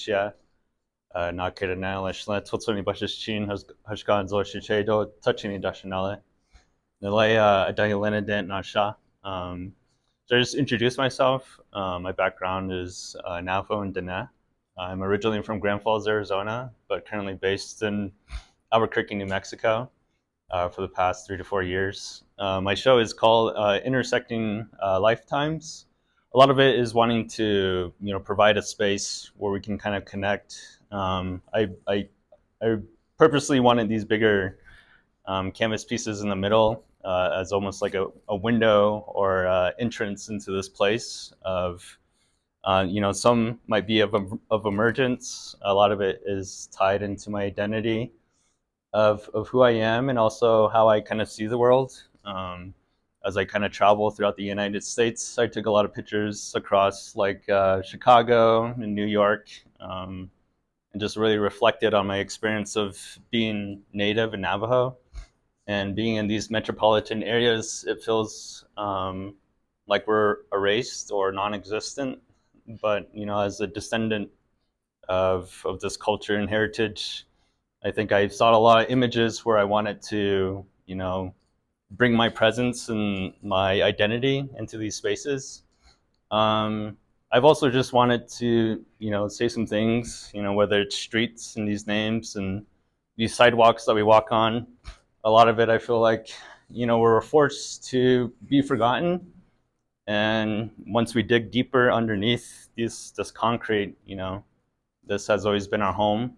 Xia, nakirana shla totsoni bashichin hashkan zoshichedo touching dashinale. Nilaya adayelena dent nasha. So I just introduce myself. My background is NAFO and Diné. I'm originally from Grand Falls, Arizona, but currently based in Albuquerque, New Mexico, for the past 3 to 4 years. My show is called Intersecting Lifetimes. A lot of it is wanting to, provide a space where we can kind of connect. I purposely wanted these bigger canvas pieces in the middle as almost like a window or entrance into this place of, some might be of emergence. A lot of it is tied into my identity of who I am and also how I kind of see the world. As I kind of travel throughout the United States, I took a lot of pictures across like Chicago and New York, and just really reflected on my experience of being Native and Navajo. And being in these metropolitan areas, it feels like we're erased or non-existent. But as a descendant of this culture and heritage, I think I saw a lot of images where I wanted to, bring my presence and my identity into these spaces. I've also just wanted to, say some things, whether it's streets and these names and these sidewalks that we walk on. A lot of it, I feel like, we're forced to be forgotten. And once we dig deeper underneath this concrete, this has always been our home.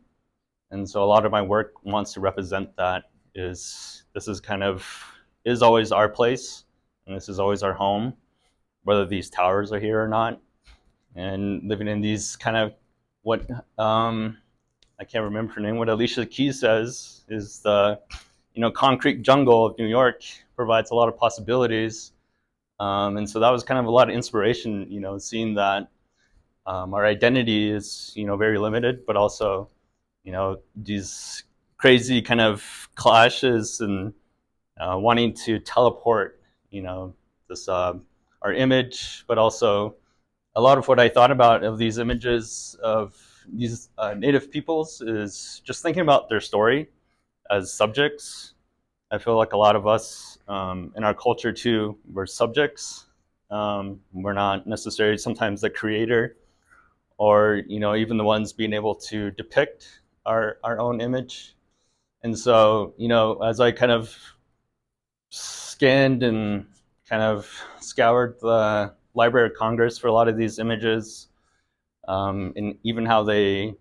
And so a lot of my work wants to represent that. This is kind of is always our place, and this is always our home, whether these towers are here or not. And living in these kind of what I can't remember her name. What Alicia Keys says is the concrete jungle of New York provides a lot of possibilities. And so that was kind of a lot of inspiration, seeing that our identity is very limited, but also these crazy kind of clashes and wanting to teleport, this our image, but also a lot of what I thought about of these images of these Native peoples is just thinking about their story as subjects. I feel like a lot of us in our culture too, we're subjects. We're not necessarily sometimes the creator or even the ones being able to depict our own image. And so as I kind of scanned and kind of scoured the Library of Congress for a lot of these images, and even how they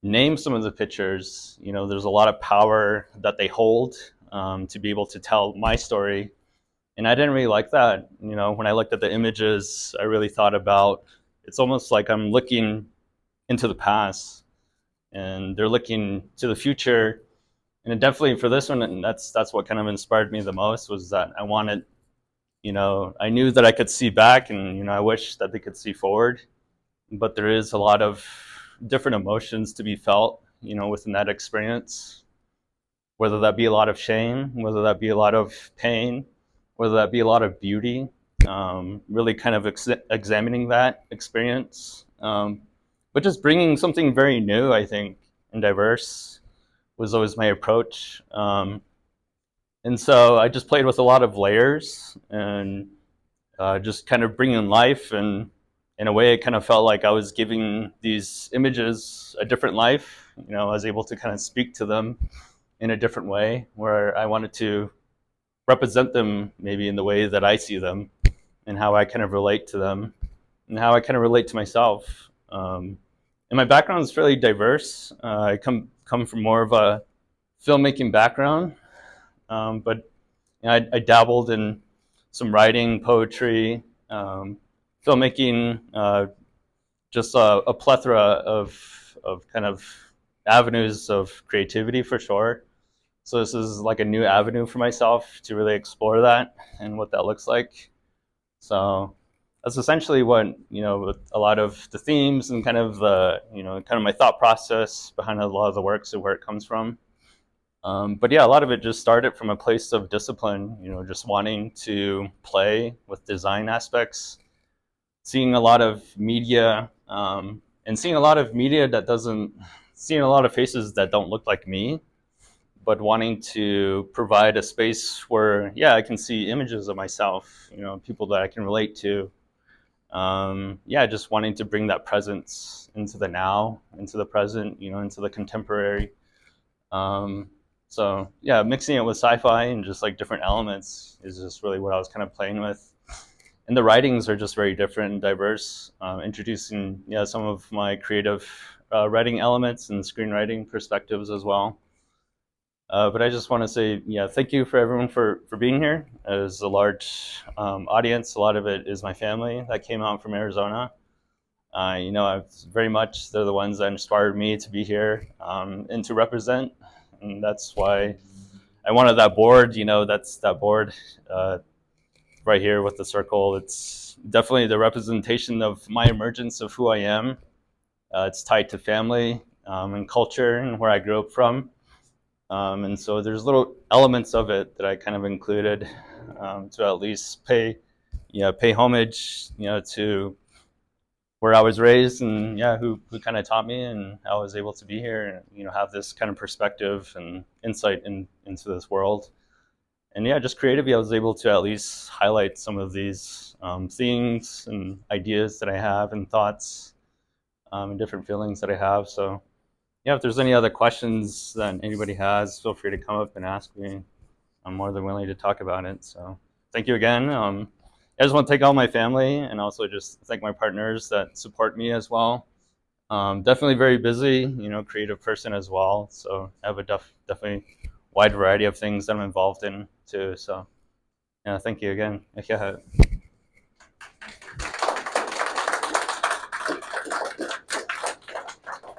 name some of the pictures, there's a lot of power that they hold to be able to tell my story. And I didn't really like that. When I looked at the images, I really thought about it's almost like I'm looking into the past and they're looking to the future. And definitely for this one, and that's what kind of inspired me the most was that I wanted, I knew that I could see back and, I wish that they could see forward. But there is a lot of different emotions to be felt, within that experience, whether that be a lot of shame, whether that be a lot of pain, whether that be a lot of beauty, really kind of examining that experience. But just bringing something very new, I think, and diverse was always my approach. And so I just played with a lot of layers and just kind of bringing life. And in a way, it kind of felt like I was giving these images a different life. I was able to kind of speak to them in a different way where I wanted to represent them maybe in the way that I see them and how I kind of relate to them and how I kind of relate to myself. And my background is fairly diverse. I come from more of a filmmaking background, but I dabbled in some writing, poetry, filmmaking, just a plethora of kind of avenues of creativity for sure. So this is like a new avenue for myself to really explore that and what that looks like. So that's essentially what with a lot of the themes and kind of the kind of my thought process behind a lot of the works and where it comes from. But yeah, a lot of it just started from a place of discipline, just wanting to play with design aspects, seeing a lot of media, and seeing a lot of media that doesn't, seeing a lot of faces that don't look like me, but wanting to provide a space where, yeah, I can see images of myself, people that I can relate to. Yeah, just wanting to bring that presence into the now, into the present, into the contemporary. Um, so yeah, mixing it with sci-fi and just like different elements is just really what I was kind of playing with. And the writings are just very different and diverse, introducing, yeah, some of my creative writing elements and screenwriting perspectives as well. But I just want to say, yeah, thank you for everyone for being here. There's a large audience. A lot of it is my family that came out from Arizona. Very much, they're the ones that inspired me to be here and to represent. And that's why I wanted that board. That's that board right here with the circle. It's definitely the representation of my emergence of who I am. It's tied to family and culture and where I grew up from. And so there's little elements of it that I kind of included to at least pay homage, to where I was raised, and yeah, who kind of taught me, and I was able to be here, and have this kind of perspective and insight into this world. And yeah, just creatively, I was able to at least highlight some of these themes and ideas that I have and thoughts and different feelings that I have. So yeah, if there's any other questions that anybody has, feel free to come up and ask me. I'm more than willing to talk about it. So thank you again. I just want to thank all my family and also just thank my partners that support me as well. Definitely very busy, creative person as well. So I have a definitely wide variety of things that I'm involved in too. So yeah, thank you again. Yeah.